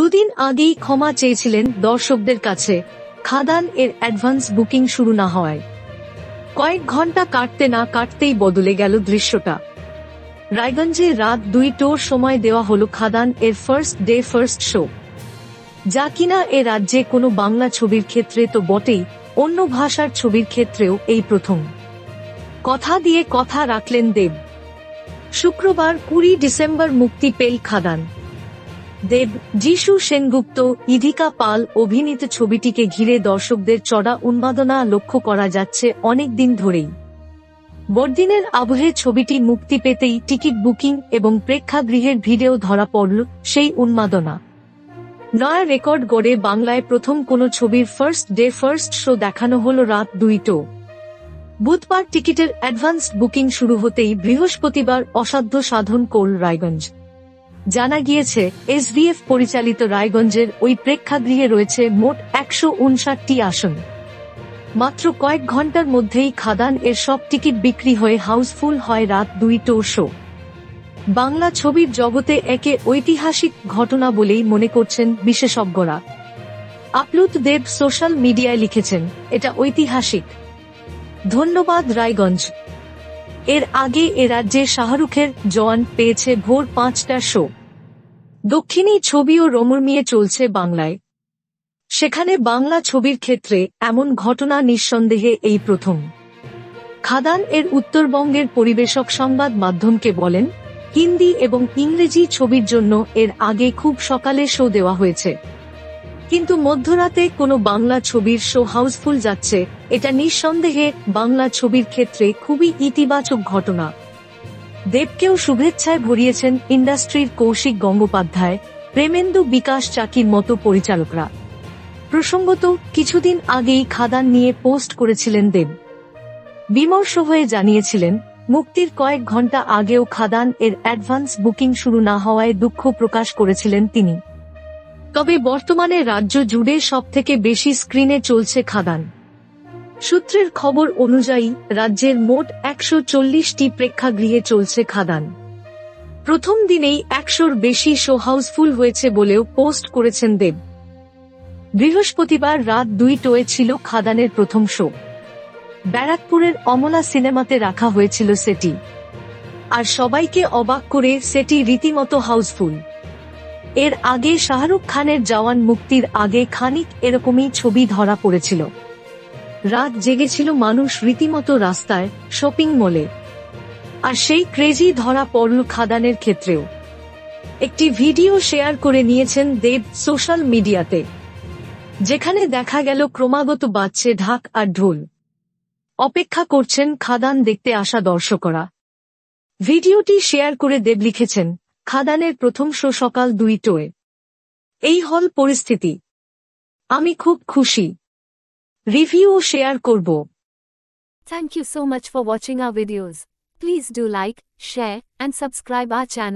দুদিন আগেই ক্ষমা চেয়েছিলেন দর্শকদের কাছে খাদান এর অ্যাডভান্স বুকিং শুরু না হওয়ায়। কয়েক ঘন্টা কাটতে না কাটতেই বদলে গেল দৃশ্যটা। রায়গঞ্জে রাত 2টোর সময় দেওয়া হলো খাদান এর ফার্স্ট ডে ফার্স্ট শো, যা কিনা এ রাজ্যে কোনো বাংলা ছবির ক্ষেত্রে তো বটেই, অন্য ভাষার ছবির ক্ষেত্রেও এই প্রথম। কথা দিয়ে কথা রাখলেন দেব। শুক্রবার 20 ডিসেম্বর মুক্তি পেল খাদান। দেব, যিশু সেনগুপ্ত, ইধিকা পাল অভিনীত ছবিটিকে ঘিরে দর্শকদের চড়া উন্মাদনা লক্ষ্য করা যাচ্ছে অনেক দিন ধরেই। বড়দিনের আবহে ছবিটি মুক্তি পেতেই টিকিট বুকিং এবং প্রেক্ষাগৃহের ভিড়েও ধরা পড়ল সেই উন্মাদনা। নয়া রেকর্ড গড়ে বাংলায় প্রথম কোনো ছবির ফার্স্ট ডে ফার্স্ট শো দেখানো হল রাত 2টো। বুধবার টিকিটের অ্যাডভান্স বুকিং শুরু হতেই বৃহস্পতিবার অসাধ্য সাধন করল রায়গঞ্জ। জানা গিয়েছে, এসভিএফ পরিচালিত রায়গঞ্জের ওই প্রেক্ষাগৃহে রয়েছে মোট 159টি আসন। মাত্র কয়েক ঘন্টার মধ্যেই খাদান এর সব টিকিট বিক্রি হয়ে হাউসফুল হয় রাত 2টোর শো। বাংলা ছবির জগতে একে ঐতিহাসিক ঘটনা বলেই মনে করছেন বিশেষজ্ঞরা। আপ্লুত দেব সোশ্যাল মিডিয়ায় লিখেছেন, এটা ঐতিহাসিক। ধন্যবাদ রায়গঞ্জ। এর আগে এ রাজ্যে শাহরুখের জওয়ান পেয়েছে ভোর 5টার শো। দক্ষিণী ছবিও রমরমিয়ে চলছে বাংলায়। সেখানে বাংলা ছবির ক্ষেত্রে এমন ঘটনা নিঃসন্দেহে এই প্রথম। খাদান এর উত্তরবঙ্গের পরিবেশক সংবাদ মাধ্যমকে বলেন, হিন্দি এবং ইংরেজি ছবির জন্য এর আগে খুব সকালে শো দেওয়া হয়েছে, কিন্তু মধ্যরাতে কোনো বাংলা ছবির শো হাউসফুল যাচ্ছে, এটা নিঃসন্দেহে বাংলা ছবির ক্ষেত্রে খুবই ইতিবাচক ঘটনা। দেবকেও শুভেচ্ছায় ভরিয়েছেন ইন্ডাস্ট্রির কৌশিক গঙ্গোপাধ্যায়, প্রেমেন্দু, বিকাশ চাকির মতো পরিচালকরা। প্রসঙ্গত, কিছুদিন আগেই খাদান নিয়ে পোস্ট করেছিলেন দেব। বিমর্ষ হয়ে জানিয়েছিলেন, মুক্তির কয়েক ঘন্টা আগেও খাদান এর অ্যাডভান্স বুকিং শুরু না হওয়ায় দুঃখ প্রকাশ করেছিলেন তিনি। তবে বর্তমানে রাজ্য জুড়ে সবথেকে বেশি স্ক্রিনে চলছে খাদান। সূত্রের খবর অনুযায়ী রাজ্যের মোট 140টি প্রেক্ষাগৃহে চলছে খাদান। প্রথম দিনেই 100র বেশি শো হাউসফুল হয়েছে বলেও পোস্ট করেছেন দেব। বৃহস্পতিবার রাত 2টোয় ছিল খাদানের প্রথম শো। ব্যারাকপুরের অমলা সিনেমাতে রাখা হয়েছিল সেটি, আর সবাইকে অবাক করে সেটি রীতিমতো হাউসফুল। এর আগে শাহরুখ খানের জওয়ান মুক্তির আগে খানিক এরকমই ছবি ধরা পড়েছিল। রাত জেগেছিল মানুষ রীতিমতো রাস্তায়, শপিং মলে। আর সেই ক্রেজি ধরা পড়ল খাদানের ক্ষেত্রেও। একটি ভিডিও শেয়ার করে নিয়েছেন দেব সোশ্যাল মিডিয়াতে, যেখানে দেখা গেল ক্রমাগত বাজছে ঢাক আর ঢোল। অপেক্ষা করছেন খাদান দেখতে আসা দর্শকরা। ভিডিওটি শেয়ার করে দেব লিখেছেন, খাদানের প্রথম শো সকাল 2টোয়। এই হল পরিস্থিতি। আমি খুব খুশি। রিভিউ শেয়ার করব। Thank you so much for watching our videos. Please do like, share, and subscribe our channel.